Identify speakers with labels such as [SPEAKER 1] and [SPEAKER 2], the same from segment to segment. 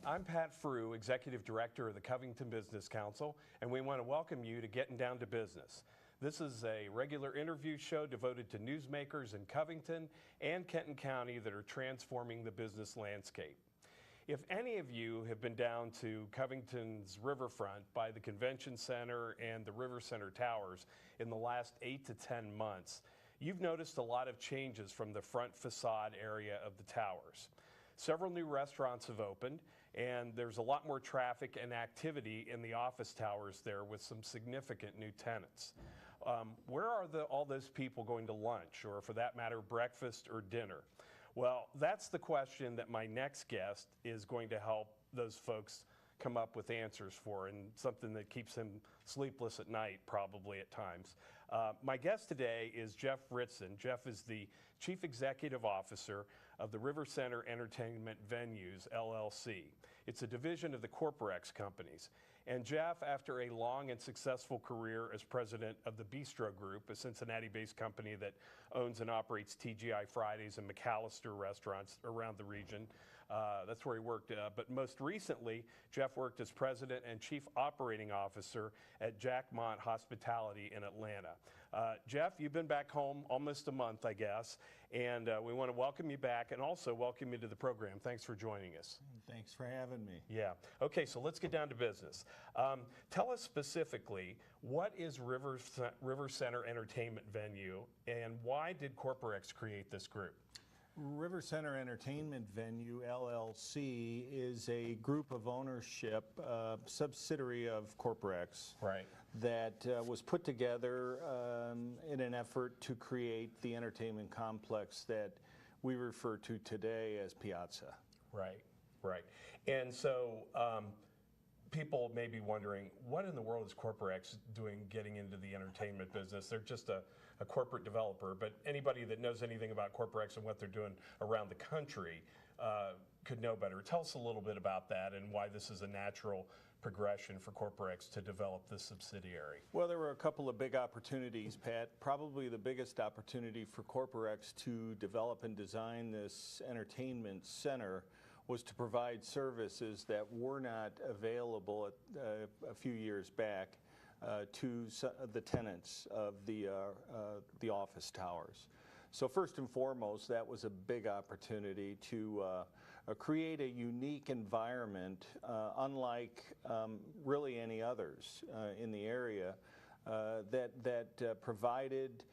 [SPEAKER 1] I'm Pat Frew, Executive Director of the Covington Business Council, and we want to welcome you to Getting Down to Business. This is a regular interview show devoted to newsmakers in Covington and Kenton County that are transforming the business landscape. If any of you have been down to Covington's riverfront by the Convention Center and the RiverCenter towers in the last 8 to 10 months, you've noticed a lot of changes from the front facade area of the towers. Several new restaurants have opened, and there's a lot more traffic and activity in the office towers there with some significant new tenants. Where are all those people going to lunch, or for that matter, breakfast or dinner? Well, that's the question that my next guest is going to help those folks come up with answers for, and something that keeps him sleepless at night, probably at times. My guest today is Jeff Ritson. Jeff is the Chief Executive Officer of the RiverCenter Entertainment Venues, LLC. It's a division of the Corporex companies. And Jeff, after a long and successful career as president of the Bistro Group, a Cincinnati-based company that owns and operates TGI Fridays and McAllister restaurants around the region, that's where he worked. But most recently, Jeff worked as president and chief operating officer at Jackmont Hospitality in Atlanta. Jeff, you've been back home almost a month, I guess, and we want to welcome you back and also welcome you to the program. Thanks for joining us.
[SPEAKER 2] Thanks for having me.
[SPEAKER 1] Yeah. Okay, so let's get down to business. Tell us specifically, what is RiverCenter Entertainment Venue, and why did Corporex create this group?
[SPEAKER 2] RiverCenter Entertainment Venue, LLC, is a group of ownership, subsidiary of Corporex,
[SPEAKER 1] right,
[SPEAKER 2] that was put together in an effort to create the entertainment complex that we refer to today as Piazza.
[SPEAKER 1] Right, right. And so people may be wondering, what in the world is Corporex doing getting into the entertainment business? They're just a corporate developer, but anybody that knows anything about Corporex and what they're doing around the country could know better. Tell us a little bit about that and why this is a natural progression for Corporex to develop this subsidiary.
[SPEAKER 2] Well, there were a couple of big opportunities, Pat. Probably the biggest opportunity for Corporex to develop and design this entertainment center was to provide services that were not available a few years back to the tenants of the office towers. So first and foremost, that was a big opportunity to create a unique environment, unlike really any others in the area, that provided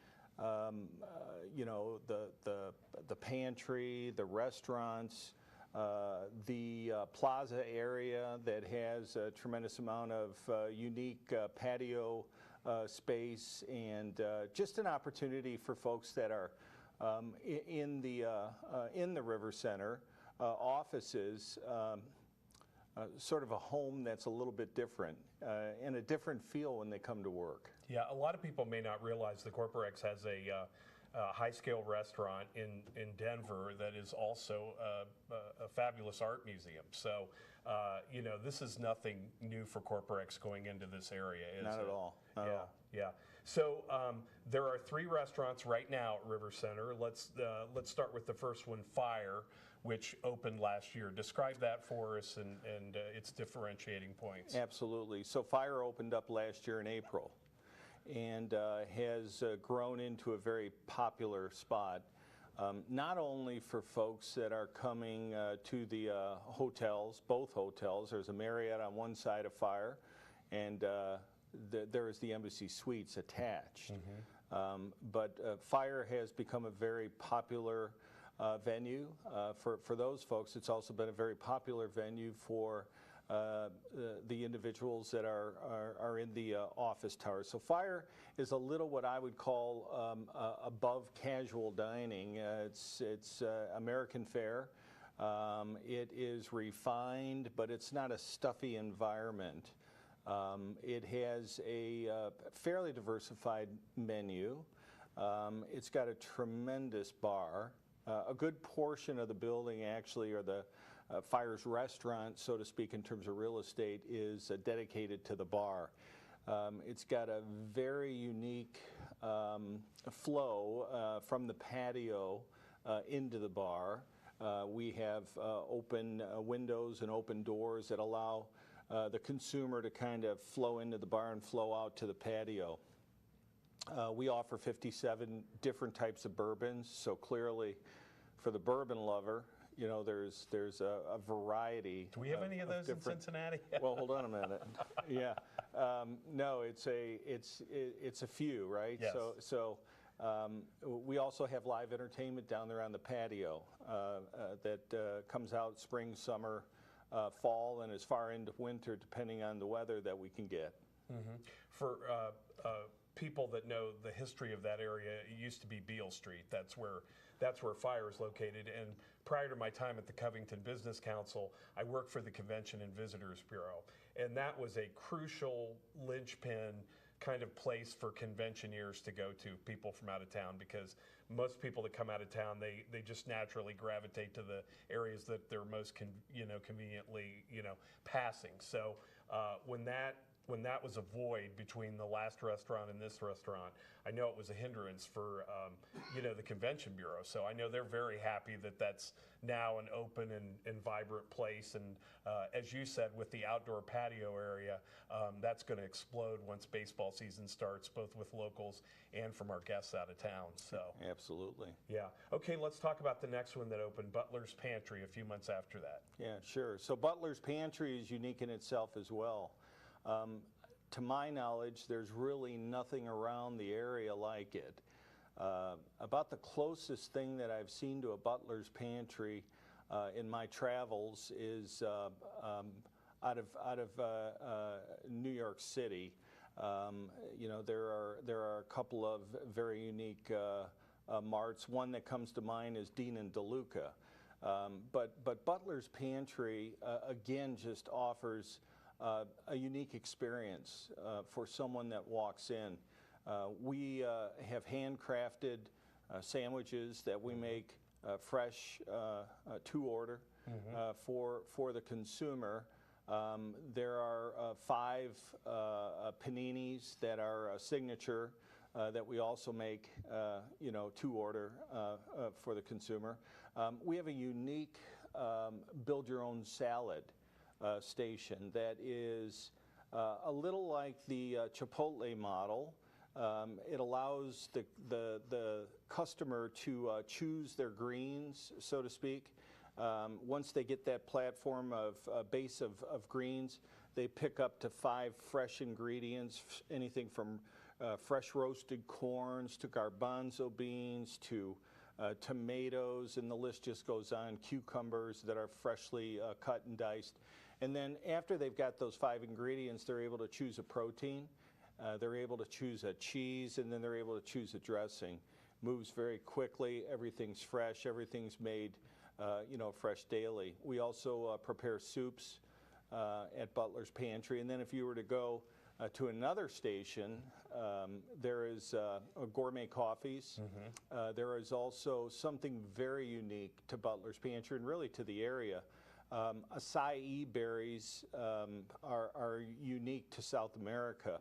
[SPEAKER 2] you know, the pantry, the restaurants, the plaza area that has a tremendous amount of unique patio space, and just an opportunity for folks that are in the RiverCenter offices, sort of a home that's a little bit different and a different feel when they come to work.
[SPEAKER 1] Yeah, a lot of people may not realize that Corporex has a high-scale restaurant in Denver that is also a fabulous art museum. So, you know, this is nothing new for Corporex going into this area, is it?
[SPEAKER 2] Not at all. Not at all.
[SPEAKER 1] Yeah. So there are 3 restaurants right now at RiverCenter. Let's start with the first one, Fire, which opened last year. Describe that for us and its differentiating points.
[SPEAKER 2] Absolutely. So Fire opened up last year in April, and has grown into a very popular spot, not only for folks that are coming to the hotels, both hotels. There's a Marriott on one side of Fire, and there is the Embassy Suites attached. Mm-hmm. But Fire has become a very popular venue for those folks. It's also been a very popular venue for the individuals that are in the office towers. So Fire is a little what I would call above casual dining. It's American fare. It is refined, but it's not a stuffy environment. It has a fairly diversified menu. It's got a tremendous bar. A good portion of the building, actually, or the Fire's restaurant, so to speak, in terms of real estate, is dedicated to the bar. It's got a very unique flow from the patio into the bar. We have open windows and open doors that allow the consumer to kind of flow into the bar and flow out to the patio. We offer 57 different types of bourbons, so clearly for the bourbon lover, you know, there's a variety.
[SPEAKER 1] Do we have any of those in Cincinnati?
[SPEAKER 2] Well, hold on a minute. Yeah, no, it's a few, right?
[SPEAKER 1] Yes.
[SPEAKER 2] So we also have live entertainment down there on the patio that comes out spring, summer, fall, and as far into winter, depending on the weather that we can get.
[SPEAKER 1] Mm-hmm. For people that know the history of that area, it used to be Beale Street. That's where Fire is located. And prior to my time at the Covington Business Council, I worked for the Convention and Visitors Bureau. And that was a crucial linchpin kind of place for conventioneers to go to, people from out of town, because most people that come out of town, they just naturally gravitate to the areas that they're most conveniently passing. So when that was a void between the last restaurant and this restaurant, I know it was a hindrance for the Convention Bureau. So I know they're very happy that that's now an open and vibrant place. And as you said, with the outdoor patio area, that's going to explode once baseball season starts, both with locals and from our guests out of town. So
[SPEAKER 2] absolutely.
[SPEAKER 1] Yeah. Okay, let's talk about the next one that opened, Butlers Pantry, a few months after that.
[SPEAKER 2] Yeah, sure. So Butlers Pantry is unique in itself as well. To my knowledge, there's really nothing around the area like it. About the closest thing that I've seen to a Butler's Pantry in my travels is out of New York City. There are a couple of very unique marts. One that comes to mind is Dean and DeLuca. But Butler's Pantry again just offers a unique experience for someone that walks in. We have handcrafted sandwiches that we make fresh to order for the consumer. There are 5 paninis that are a signature that we also make to order for the consumer. We have a unique build your own salad station that is a little like the Chipotle model. It allows the customer to choose their greens, so to speak. Once they get that platform of base of greens, they pick up to 5 fresh ingredients, anything from fresh roasted corns to garbanzo beans to tomatoes, and the list just goes on, cucumbers that are freshly cut and diced. And then after they've got those 5 ingredients, they're able to choose a protein, they're able to choose a cheese, and then they're able to choose a dressing. Moves very quickly, everything's fresh, everything's made fresh daily. We also prepare soups at Butler's Pantry, and then if you were to go to another station, there is gourmet coffees. There is also something very unique to Butler's Pantry and really to the area. Acai berries are unique to South America,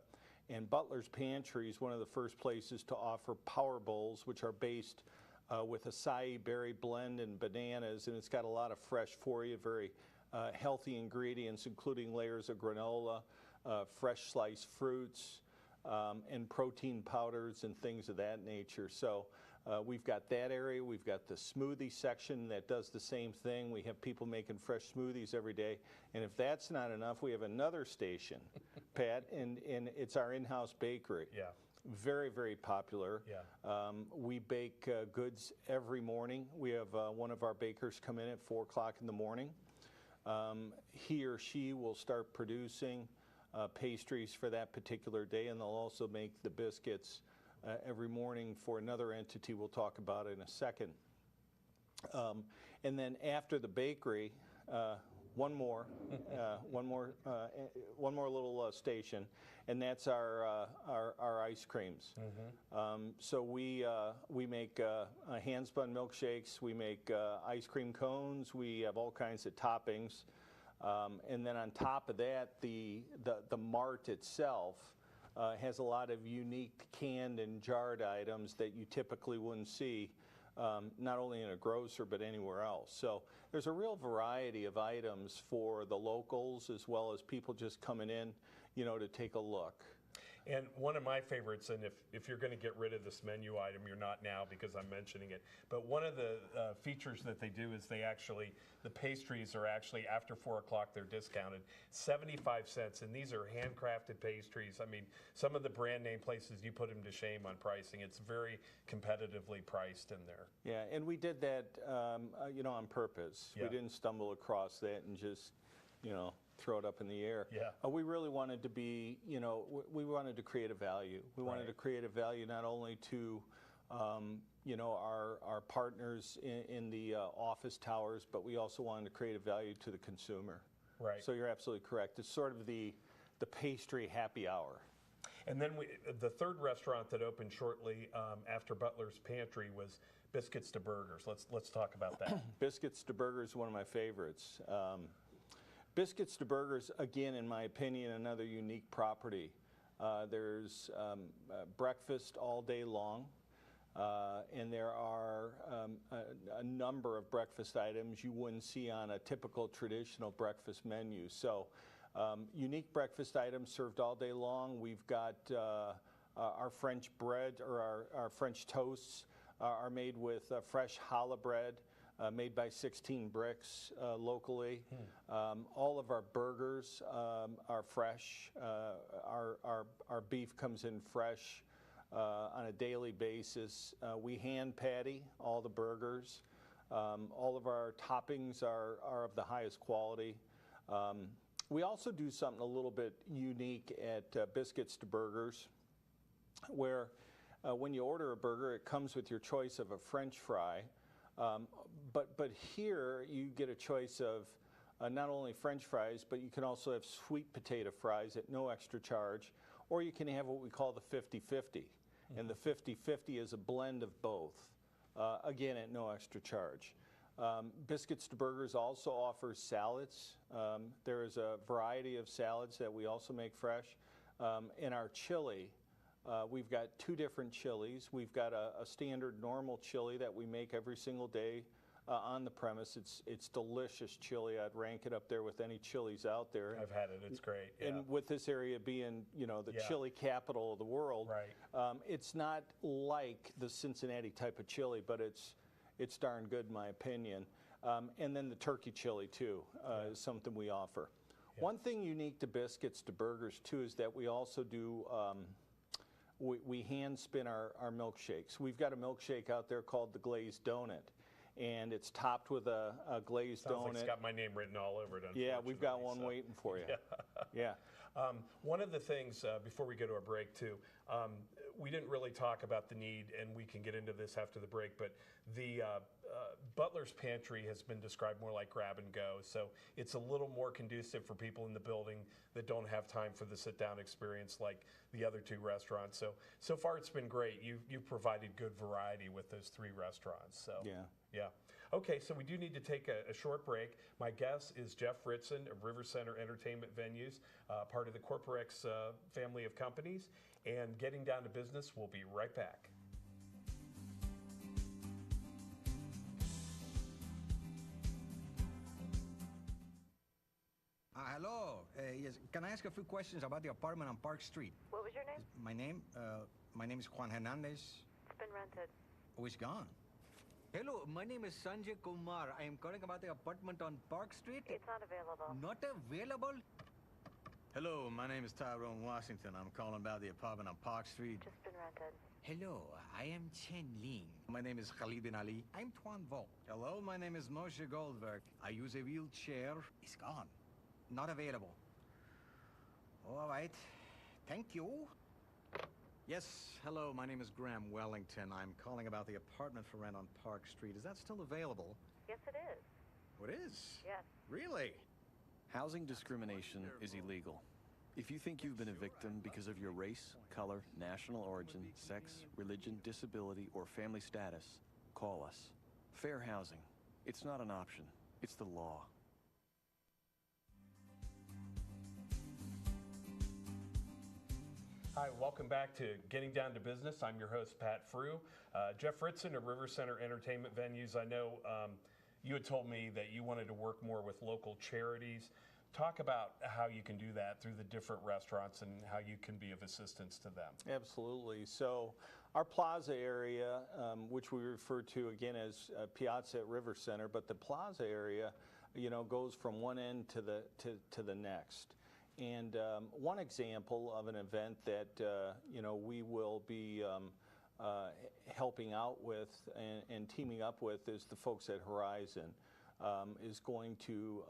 [SPEAKER 2] and Butler's Pantry is one of the first places to offer power bowls, which are based with acai berry blend and bananas, and it's got a lot of fresh for you, very healthy ingredients, including layers of granola, fresh sliced fruits, and protein powders and things of that nature. So we've got that area. We've got the smoothie section that does the same thing. We have people making fresh smoothies every day. And if that's not enough, we have another station, Pat, and it's our in-house bakery.
[SPEAKER 1] Yeah.
[SPEAKER 2] Very, very popular.
[SPEAKER 1] Yeah.
[SPEAKER 2] We bake goods every morning. We have one of our bakers come in at 4 o'clock in the morning. He or she will start producing pastries for that particular day, and they'll also make the biscuits every morning for another entity we'll talk about in a second. And then after the bakery, one more little station, and that's our ice creams. So we make hand-spun milkshakes, we make ice cream cones, we have all kinds of toppings, and then on top of that, the mart itself has a lot of unique canned and jarred items that you typically wouldn't see not only in a grocer but anywhere else. So there's a real variety of items for the locals as well as people just coming in, you know, to take a look.
[SPEAKER 1] And one of my favorites, and if you're going to get rid of this menu item, you're not now because I'm mentioning it, but one of the features that they do is the pastries are actually, after 4 o'clock, they're discounted 75 cents, and these are handcrafted pastries. I mean, some of the brand name places, you put them to shame on pricing. It's very competitively priced in there.
[SPEAKER 2] Yeah, and we did that, you know, on purpose.
[SPEAKER 1] Yeah.
[SPEAKER 2] We didn't stumble across that and just, you know, throw it up in the air.
[SPEAKER 1] Yeah.
[SPEAKER 2] We really wanted to be, you know, we wanted to create a value. We wanted to create a value not only to, you know, our partners in the office towers, but we also wanted to create a value to the consumer.
[SPEAKER 1] Right.
[SPEAKER 2] So you're absolutely correct. It's sort of the pastry happy hour.
[SPEAKER 1] And then the third restaurant that opened shortly after Butlers Pantry was Biscuits to Burgers. Let's talk about that.
[SPEAKER 2] Biscuits to Burgers is one of my favorites. Biscuits to Burgers, again, in my opinion, another unique property. There's breakfast all day long, and there are a number of breakfast items you wouldn't see on a typical traditional breakfast menu. So unique breakfast items served all day long. We've got our French bread, or our French toasts are made with fresh challah bread. Made by 16 Bricks locally. All of our burgers are fresh. Our beef comes in fresh on a daily basis. We hand patty all the burgers. All of our toppings are of the highest quality. We also do something a little bit unique at Biscuits to Burgers, where when you order a burger, it comes with your choice of a French fry. But here you get a choice of not only French fries, but you can also have sweet potato fries at no extra charge, or you can have what we call the 50-50. And the 50-50 is a blend of both, again at no extra charge. Biscuits to Burgers also offers salads. There is a variety of salads that we also make fresh. In our chili, we've got 2 different chilies. We've got a standard normal chili that we make every single day on the premise. It's delicious chili. I'd rank it up there with any chilies out there.
[SPEAKER 1] I've had it. It's great. Yeah.
[SPEAKER 2] And with this area being, you know, the chili capital of the world, it's not like the Cincinnati type of chili, but it's darn good in my opinion. And then the turkey chili too is something we offer. One thing unique to Biscuits to Burgers too is that we also do we hand spin our milkshakes. We've got a milkshake out there called the Glazed Donut, and it's topped with a glazed donut.
[SPEAKER 1] Like it's got my name written all over it,
[SPEAKER 2] yeah, we've got one waiting for you. Yeah.
[SPEAKER 1] One of the things, before we go to a break too, we didn't really talk about the need, and we can get into this after the break, but the Butlers Pantry has been described more like grab and go, so it's a little more conducive for people in the building that don't have time for the sit-down experience like the other 2 restaurants. So far it's been great. You've provided good variety with those 3 restaurants. So yeah. Okay, so we do need to take a short break. My guest is Jeff Ritson of RiverCenter Entertainment Venues, part of the Corporex family of companies. And getting down to business, we'll be right back.
[SPEAKER 3] Hello. Yes. Can I ask a few questions about the apartment on Park Street?
[SPEAKER 4] What was your name?
[SPEAKER 3] My name is Juan Hernandez.
[SPEAKER 4] It's been rented.
[SPEAKER 3] Oh, it's gone. Hello, my name is Sanjay Kumar. I am calling about the apartment on Park Street.
[SPEAKER 4] It's not available.
[SPEAKER 3] Not available? Hello, my name is Tyrone Washington. I'm calling about the apartment on Park Street.
[SPEAKER 4] Just been rented.
[SPEAKER 3] Hello, I am Chen Ling. My name is Khalid bin Ali. I'm Tuan Vo. Hello, my name is Moshe Goldberg. I use a wheelchair. It's gone. Not available. All right. Thank you. Yes, hello, my name is Graham Wellington. I'm calling about the apartment for rent on Park Street. Is that still available?
[SPEAKER 4] Yes, it is.
[SPEAKER 3] Oh, it is?
[SPEAKER 4] Yes.
[SPEAKER 3] Really?
[SPEAKER 5] Housing discrimination is illegal. If you think you've been a victim because of your race, color, national origin, sex, religion, disability, or family status, call us. Fair housing. It's not an option. It's the law.
[SPEAKER 1] Hi, welcome back to Getting Down to Business. I'm your host, Pat Frew. Jeff Ritson of RiverCenter Entertainment Venues. I know you had told me that you wanted to work more with local charities. Talk about how you can do that through the different restaurants and how you can be of assistance to them.
[SPEAKER 2] Absolutely. So our plaza area, which we refer to again as Piazza at RiverCenter, but the plaza area, goes from one end to the next. And one example of an event that we will be helping out with and teaming up with is the folks at Horizon. Is going to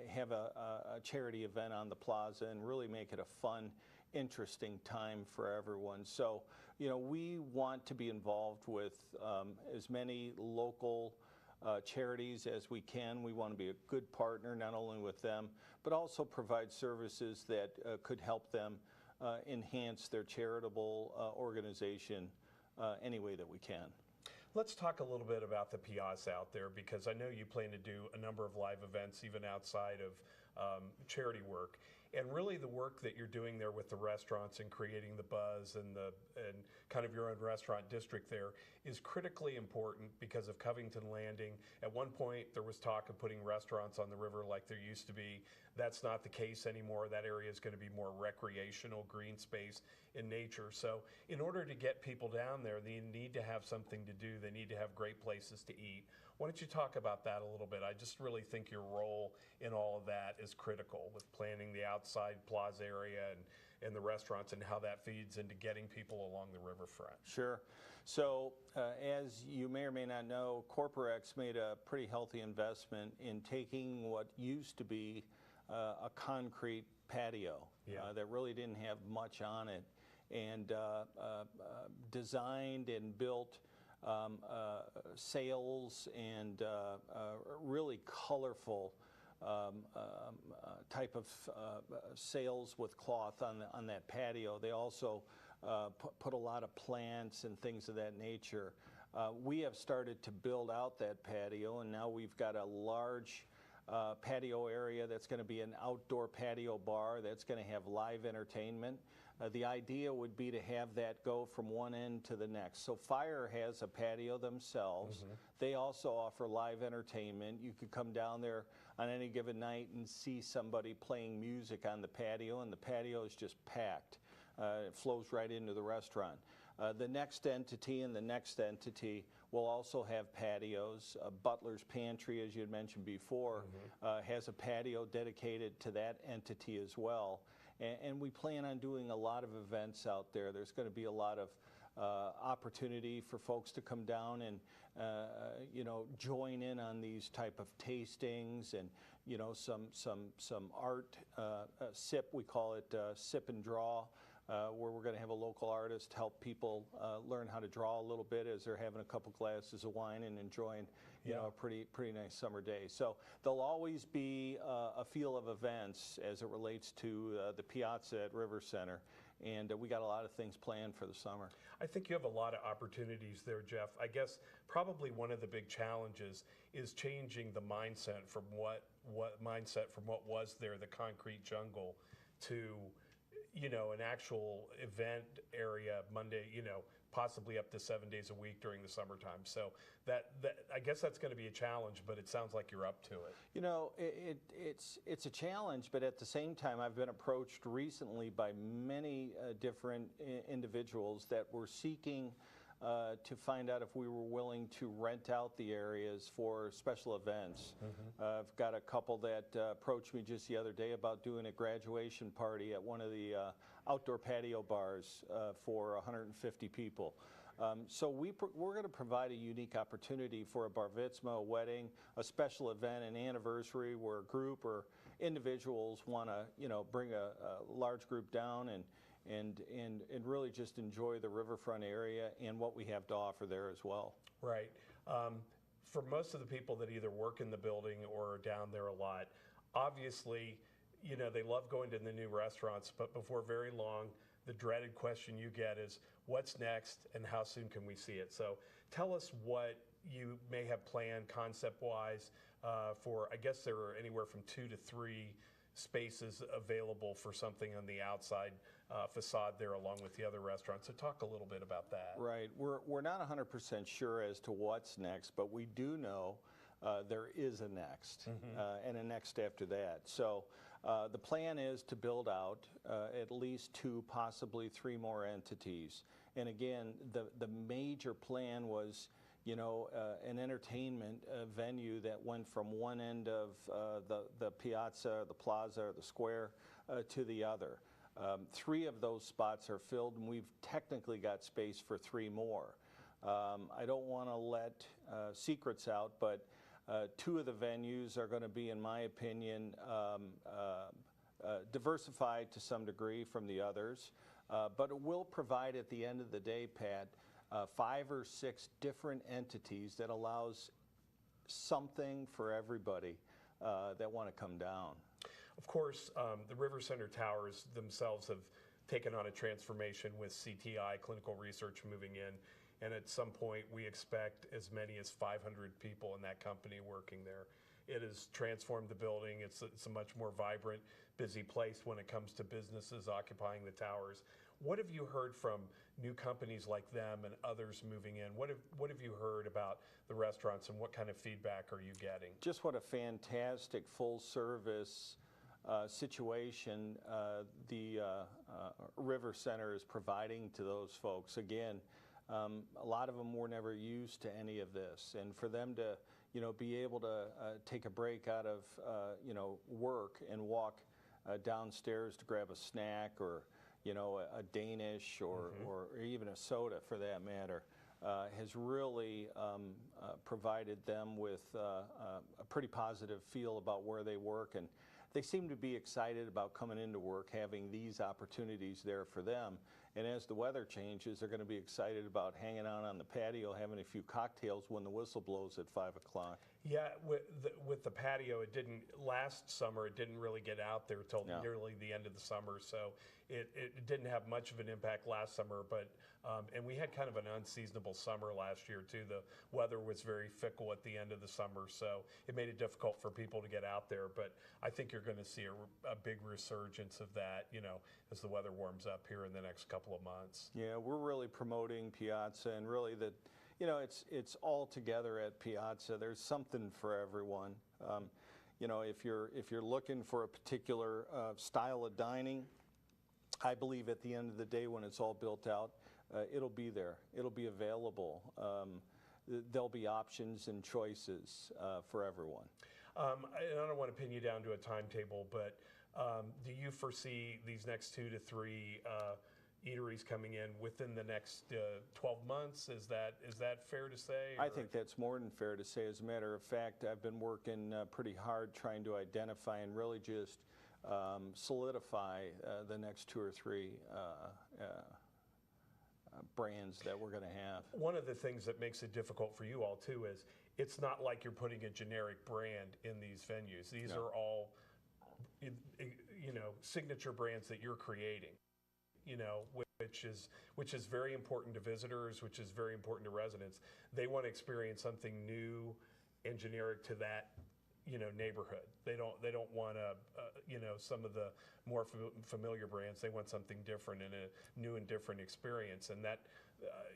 [SPEAKER 2] have a charity event on the plaza and really make it a fun, interesting time for everyone. So, we want to be involved with as many local charities as we can. We want to be a good partner, not only with them, but also provide services that could help them enhance their charitable organization any way that we can.
[SPEAKER 1] Let's talk a little bit about the Piazza out there, because I know you plan to do a number of live events even outside of charity work. And really the work that you're doing there with the restaurants and creating the buzz and kind of your own restaurant district there is critically important because of Covington Landing. At one point there was talk of putting restaurants on the river like there used to be. That's not the case anymore. That area is going to be more recreational, green space in nature. So in order to get people down there, they need to have something to do. They need to have great places to eat. Why don't you talk about that a little bit? I just really think your role in all of that is critical with planning the outside plaza area and the restaurants and how that feeds into getting people along the riverfront.
[SPEAKER 2] Sure. So as you may or may not know, CorporEx made a pretty healthy investment in taking what used to be a concrete patio that really didn't have much on it, and designed and built sails and really colorful type of sails with cloth on that patio. They also put a lot of plants and things of that nature. We have started to build out that patio, and now we've got a large patio area that's going to be an outdoor patio bar that's going to have live entertainment. The idea would be to have that go from one end to the next. So Fire has a patio themselves. Mm-hmm. They also offer live entertainment. You could come down there on any given night and see somebody playing music on the patio, and the patio is just packed. It flows right into the restaurant. The next entity and the next entity will also have patios. Butlers Pantry, as you had mentioned before, has a patio dedicated to that entity as well. And we plan on doing a lot of events out there. There's going to be a lot of opportunity for folks to come down and join in on these type of tastings and some art sip. We call it sip and draw. Where we're going to have a local artist help people learn how to draw a little bit as they're having a couple glasses of wine and enjoying a pretty nice summer day. So there'll always be a feel of events as it relates to the Piazza at RiverCenter, and we got a lot of things planned for the summer.
[SPEAKER 1] I think you have a lot of opportunities there, Jeff. I guess probably one of the big challenges is changing the mindset from what was there, the concrete jungle, to an actual event area Monday, possibly up to 7 days a week during the summertime. So that I guess that's going to be a challenge, but it sounds like you're up to it.
[SPEAKER 2] It's a challenge, but at the same time, I've been approached recently by many different individuals that were seeking to find out if we were willing to rent out the areas for special events. Mm-hmm. I've got a couple that approached me just the other day about doing a graduation party at one of the outdoor patio bars for 150 people. So we're going to provide a unique opportunity for a bar mitzvah, a wedding, a special event, an anniversary where a group or individuals want to bring a large group down and really just enjoy the riverfront area and what we have to offer there as well.
[SPEAKER 1] Right. For most of the people that either work in the building or are down there a lot, obviously, they love going to the new restaurants, but before very long, the dreaded question you get is, what's next and how soon can we see it? So tell us what you may have planned concept-wise for, I guess there are anywhere from 2 to 3 spaces available for something on the outside facade there along with the other restaurants. So talk a little bit about that.
[SPEAKER 2] Right. We're not 100% sure as to what's next, but we do know there is a next and a next after that. So the plan is to build out at least 2, possibly 3 more entities. And again, the major plan was, you know, an entertainment venue that went from one end of the piazza, the plaza, or the square to the other. 3 of those spots are filled, and we've technically got space for 3 more. I don't want to let secrets out, but 2 of the venues are going to be, in my opinion, diversified to some degree from the others, but it will provide at the end of the day, Pat, 5 or 6 different entities that allows something for everybody that want to come down.
[SPEAKER 1] Of course, the RiverCenter towers themselves have taken on a transformation with CTI, clinical research, moving in. And at some point, we expect as many as 500 people in that company working there. It has transformed the building. It's a much more vibrant, busy place when it comes to businesses occupying the towers. What have you heard from new companies like them and others moving in? What have you heard about the restaurants, and what kind of feedback are you getting?
[SPEAKER 2] Just what a fantastic full-service situation the RiverCenter is providing to those folks. Again, a lot of them were never used to any of this, and for them to, you know, be able to take a break out of, you know, work and walk downstairs to grab a snack, or, you know, a Danish or even a soda for that matter, has really provided them with a pretty positive feel about where they work, and they seem to be excited about coming into work, having these opportunities there for them. And as the weather changes, they're going to be excited about hanging out on the patio, having a few cocktails when the whistle blows at 5 o'clock.
[SPEAKER 1] Yeah, with the patio, last summer, it didn't really get out there till nearly the end of the summer, so it didn't have much of an impact last summer, but, and we had kind of an unseasonable summer last year too. The weather was very fickle at the end of the summer, so it made it difficult for people to get out there, but I think you're going to see a big resurgence of that, you know, as the weather warms up here in the next couple of months.
[SPEAKER 2] Yeah, we're really promoting Piazza, and really that, you know, it's all together at Piazza. There's something for everyone. You know, if you're looking for a particular style of dining, I believe at the end of the day, when it's all built out, it'll be there. It'll be available. There'll be options and choices for everyone.
[SPEAKER 1] I don't want to pin you down to a timetable, but do you foresee these next 2 to 3 eateries coming in within the next 12 months? Is that fair to say?
[SPEAKER 2] I think that's more than fair to say. As a matter of fact, I've been working pretty hard trying to identify and really just solidify the next 2 or 3 brands that we're going to have.
[SPEAKER 1] One of the things that makes it difficult for you all too is it's not like you're putting a generic brand in these venues. These are all, you know, signature brands that you're creating, you know, which is very important to visitors, which is very important to residents. They want to experience something new and generic to that, you know, neighborhood. They don't want to, you know, some of the more familiar brands. They want something different and a new and different experience, and that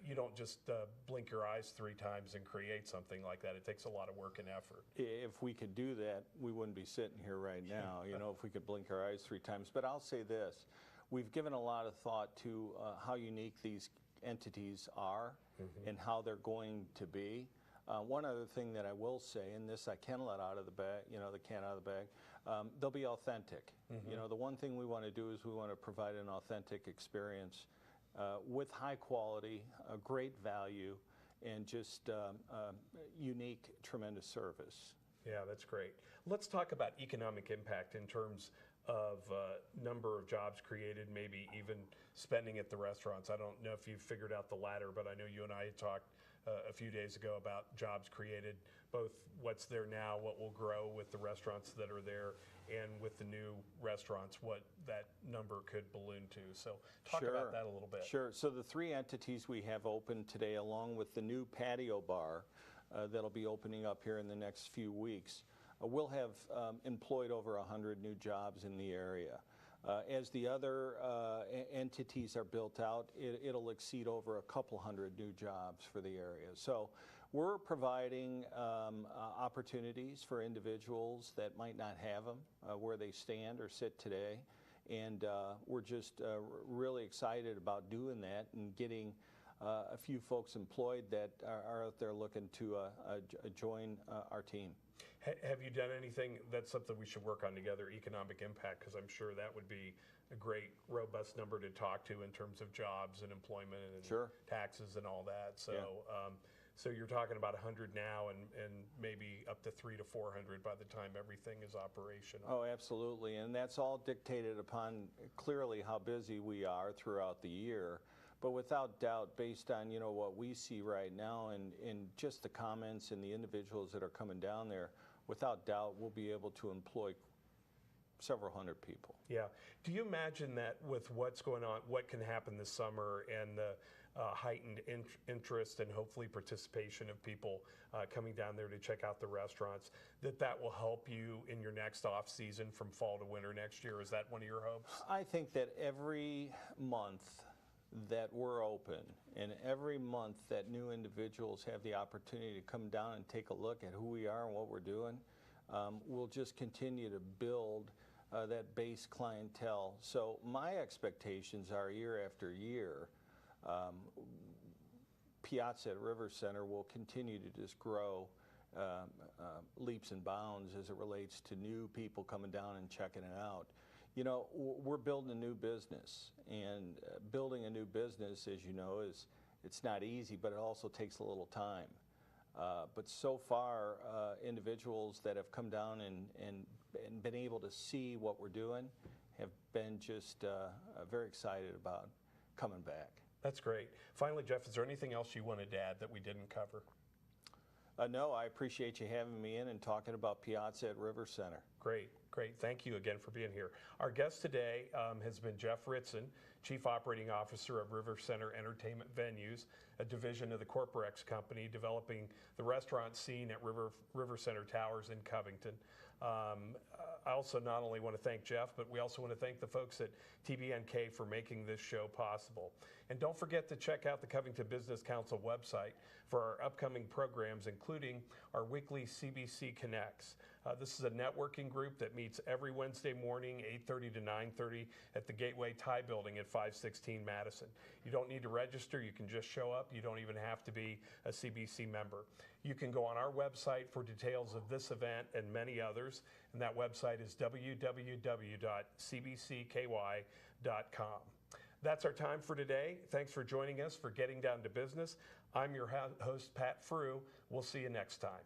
[SPEAKER 1] you don't just blink your eyes 3 times and create something like that. It takes a lot of work and effort.
[SPEAKER 2] If we could do that, we wouldn't be sitting here right now, you know, if we could blink our eyes 3 times. But I'll say this, we've given a lot of thought to how unique these entities are and how they're going to be. One other thing that I will say, and this I can let out of the bag, you know, the cat out of the bag, they'll be authentic. You know, the one thing we want to do is we want to provide an authentic experience with high quality, great value, and just unique, tremendous service.
[SPEAKER 1] Yeah, that's great. Let's talk about economic impact in terms of number of jobs created, maybe even spending at the restaurants. I don't know if you've figured out the latter, but I know you and I had talked a few days ago about jobs created, both what's there now, what will grow with the restaurants that are there, and with the new restaurants, what that number could balloon to. So talk about that a little bit.
[SPEAKER 2] Sure. So the 3 entities we have open today, along with the new patio bar that'll be opening up here in the next few weeks, we'll have employed over 100 new jobs in the area. As the other entities are built out, it'll exceed over a couple hundred new jobs for the area. So we're providing opportunities for individuals that might not have them where they stand or sit today. And we're just really excited about doing that and getting a few folks employed that are out there looking to join our team.
[SPEAKER 1] Have you done anything, that's something we should work on together, economic impact, because I'm sure that would be a great, robust number to talk to in terms of jobs and employment and
[SPEAKER 2] Sure.
[SPEAKER 1] taxes and all that. So,
[SPEAKER 2] Yeah.
[SPEAKER 1] So you're talking about 100 now and maybe up to 300 to 400 by the time everything is operational.
[SPEAKER 2] Oh, absolutely. And that's all dictated upon clearly how busy we are throughout the year. But without doubt, based on what we see right now and just the comments and the individuals that are coming down there, without doubt we'll be able to employ several hundred people.
[SPEAKER 1] Yeah. Do you imagine that with what's going on, what can happen this summer and the heightened interest and hopefully participation of people coming down there to check out the restaurants, that will help you in your next off season from fall to winter next year? Is that one of your hopes?
[SPEAKER 2] I think that every month that we're open and every month that new individuals have the opportunity to come down and take a look at who we are and what we're doing, we'll just continue to build that base clientele. So my expectations are year after year, Piazza at RiverCenter will continue to just grow leaps and bounds as it relates to new people coming down and checking it out. We're building a new business, and building a new business, as you know, it's not easy, but it also takes a little time. But so far, individuals that have come down and been able to see what we're doing have been just very excited about coming back.
[SPEAKER 1] That's great. Finally, Jeff, is there anything else you wanted to add that we didn't cover?
[SPEAKER 2] No, I appreciate you having me in and talking about Piazza at RiverCenter.
[SPEAKER 1] Great, great. Thank you again for being here. Our guest today has been Jeff Ritson, Chief Operating Officer of RiverCenter Entertainment Venues, a division of the Corporex company developing the restaurant scene at RiverCenter Towers in Covington. I also not only want to thank Jeff, but we also want to thank the folks at TBNK for making this show possible. And don't forget to check out the Covington Business Council website for our upcoming programs, including our weekly CBC Connects. This is a networking group that meets every Wednesday morning, 8:30 to 9:30 at the Gateway Thai Building at 516 Madison. You don't need to register. You can just show up. You don't even have to be a CBC member. You can go on our website for details of this event and many others, and that website is www.cbcky.com. That's our time for today. Thanks for joining us for Getting Down to Business. I'm your host, Pat Frew. We'll see you next time.